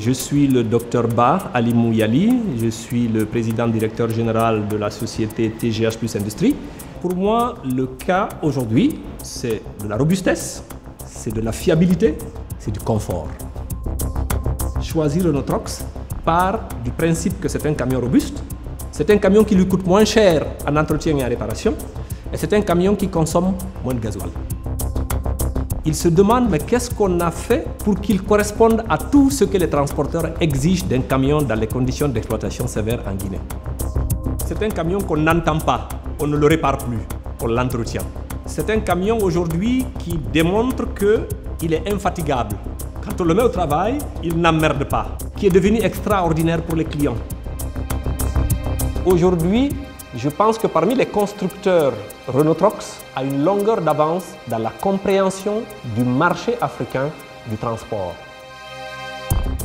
Je suis le Dr Ba Ali Mouyali, je suis le président directeur général de la société TGH Plus Industrie. Pour moi, le cas aujourd'hui, c'est de la robustesse, c'est de la fiabilité, c'est du confort. Choisir Renault Trox part du principe que c'est un camion robuste, c'est un camion qui lui coûte moins cher en entretien et en réparation, et c'est un camion qui consomme moins de gasoil. Il se demande, mais qu'est-ce qu'on a fait pour qu'il corresponde à tout ce que les transporteurs exigent d'un camion dans les conditions d'exploitation sévères en Guinée. C'est un camion qu'on n'entend pas, on ne le répare plus, on l'entretient. C'est un camion aujourd'hui qui démontre qu'il est infatigable. Quand on le met au travail, il n'emmerde pas, qui est devenu extraordinaire pour les clients. Aujourd'hui, je pense que parmi les constructeurs, Renault Trox a une longueur d'avance dans la compréhension du marché africain du transport.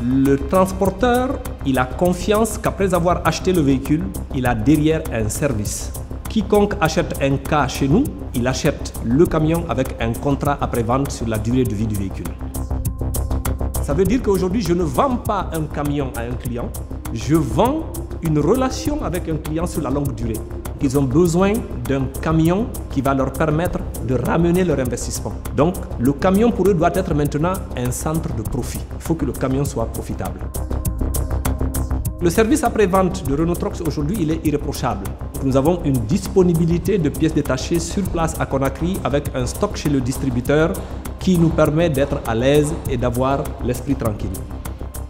Le transporteur, il a confiance qu'après avoir acheté le véhicule, il a derrière un service. Quiconque achète un cas chez nous, il achète le camion avec un contrat après-vente sur la durée de vie du véhicule. Ça veut dire qu'aujourd'hui, je ne vends pas un camion à un client, je vends une relation avec un client sur la longue durée. Ils ont besoin d'un camion qui va leur permettre de ramener leur investissement. Donc, le camion pour eux doit être maintenant un centre de profit. Il faut que le camion soit profitable. Le service après-vente de Renault Trox aujourd'hui, il est irréprochable. Nous avons une disponibilité de pièces détachées sur place à Conakry avec un stock chez le distributeur qui nous permet d'être à l'aise et d'avoir l'esprit tranquille.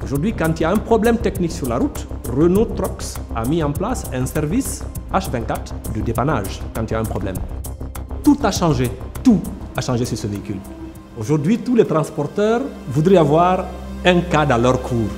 Aujourd'hui, quand il y a un problème technique sur la route, Renault Trox a mis en place un service H24 de dépannage quand il y a un problème. Tout a changé sur ce véhicule. Aujourd'hui, tous les transporteurs voudraient avoir un cas dans leur cours.